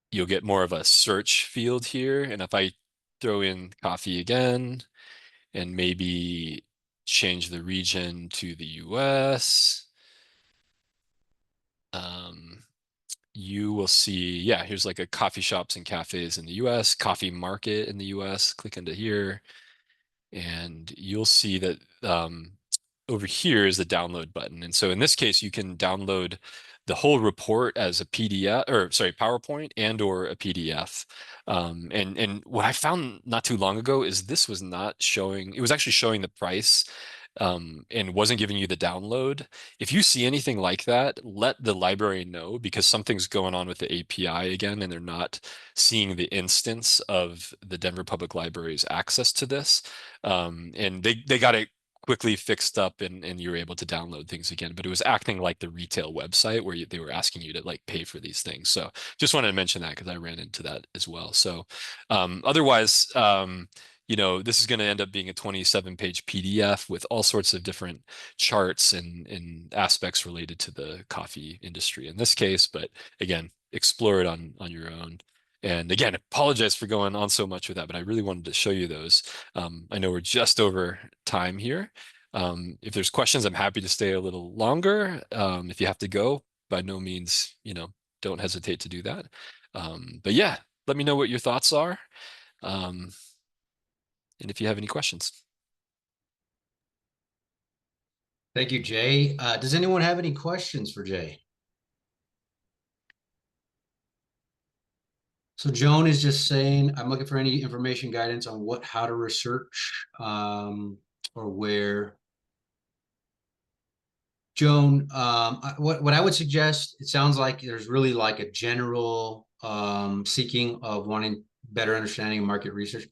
you'll get more of a search field here. And if I throw in coffee again and maybe change the region to the US, you will see, yeah, here's like a coffee shops and cafes in the US, coffee market in the US. Click into here. And you'll see that over here is the download button. And so in this case, you can download the whole report as a PDF, or sorry, PowerPoint and or a PDF. And what I found not too long ago is this was not showing, it was actually showing the price and wasn't giving you the download, if you see anything like that, let the library know, because something's going on with the API again, and they're not seeing the instance of the Denver Public Library's access to this. And they got it quickly fixed up, and you were able to download things again, but it was acting like the retail website where they were asking you to like pay for these things. So just wanted to mention that because I ran into that as well. So otherwise, this is going to end up being a 27-page PDF with all sorts of different charts and aspects related to the coffee industry in this case. But again, explore it on your own. And again, apologize for going on so much with that, but I really wanted to show you those. I know we're just over time here. If there's questions, I'm happy to stay a little longer. If you have to go, by no means, don't hesitate to do that. But yeah, let me know what your thoughts are. And if you have any questions. Thank you, Jay. Does anyone have any questions for Jay? So Joan is just saying, I'm looking for any information guidance on how to research or where. Joan, what I would suggest, it sounds like there's really like a general seeking of wanting better understanding of market research.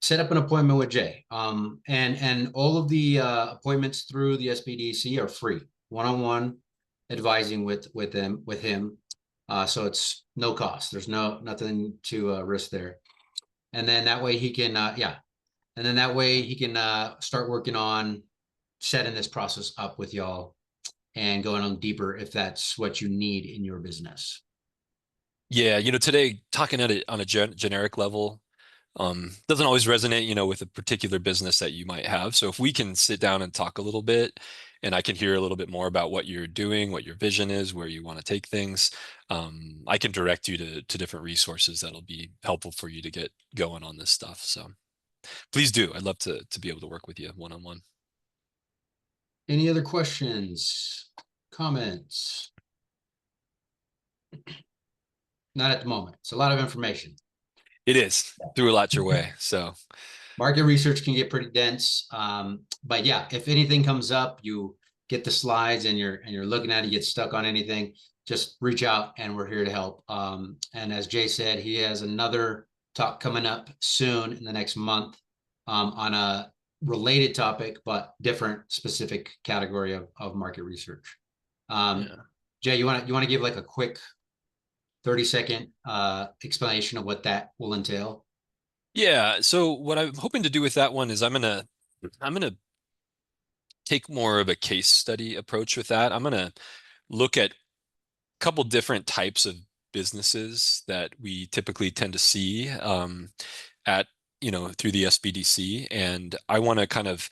Set up an appointment with Jay. And all of the appointments through the SBDC are free, one-on-one advising with him. So it's no cost. There's nothing to risk there. And then that way he can, And then that way he can start working on setting this process up with y'all and going on deeper if that's what you need in your business. Yeah, today talking at it on a generic level doesn't always resonate, with a particular business that you might have. So if we can sit down and talk a little bit, and I can hear a little bit more about what you're doing, what your vision is, where you want to take things, I can direct you to different resources that'll be helpful for you to get going on this stuff. So please do. I'd love to be able to work with you one-on-one. Any other questions, comments? Not at the moment. It's a lot of information. It is. Threw a lot your way. So market research can get pretty dense. But yeah, if anything comes up, you get the slides and you're looking at it, you get stuck on anything, just reach out and we're here to help. And as Jay said, he has another talk coming up soon in the next month on a related topic, but different specific category of market research. Jay, you want to give like a quick 30-second explanation of what that will entail? Yeah. So what I'm hoping to do with that one is I'm gonna take more of a case study approach with that. I'm gonna look at a couple different types of businesses that we typically tend to see at through the SBDC, and I want to kind of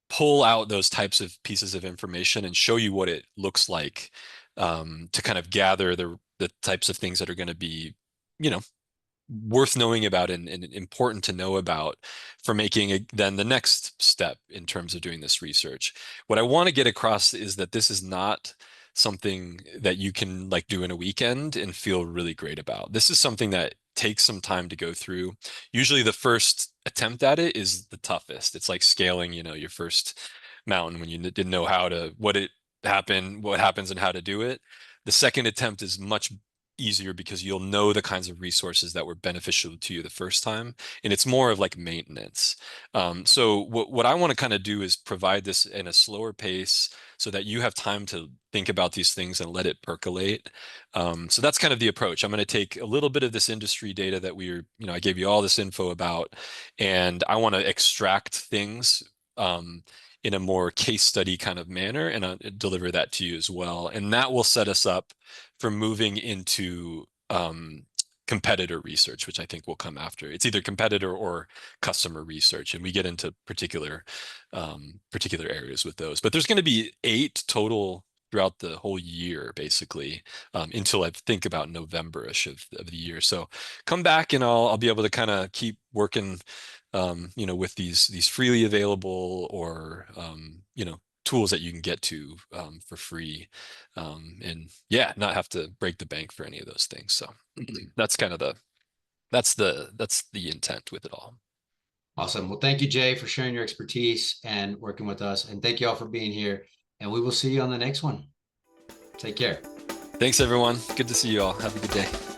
pull out those types of pieces of information and show you what it looks like to kind of gather the types of things that are going to be worth knowing about and important to know about for making then the next step in terms of doing this research. What I want to get across is that this is not something that you can like do in a weekend and feel really great about. This is something that takes some time to go through. Usually the first attempt at it is the toughest. It's like scaling, your first mountain when you didn't know what happens and how to do it. The second attempt is much easier because you'll know the kinds of resources that were beneficial to you the first time, and it's more of like maintenance. So what I want to kind of do is provide this in a slower pace so that you have time to think about these things and let it percolate. So that's kind of the approach. I'm going to take a little bit of this industry data that I gave you all this info about, and I want to extract things in a more case study kind of manner and deliver that to you as well. And that will set us up for moving into competitor research, which I think will come after. It's either competitor or customer research, and we get into particular areas with those. But there's going to be 8 total throughout the whole year, basically, until I think about November-ish of the year. So come back and I'll be able to kind of keep working with these freely available or tools that you can get to for free, and yeah, not have to break the bank for any of those things. So that's kind of the intent with it all. Awesome. Well, thank you, Jay, for sharing your expertise and working with us. And thank you all for being here. And we will see you on the next one. Take care. Thanks, everyone. Good to see you all. Have a good day.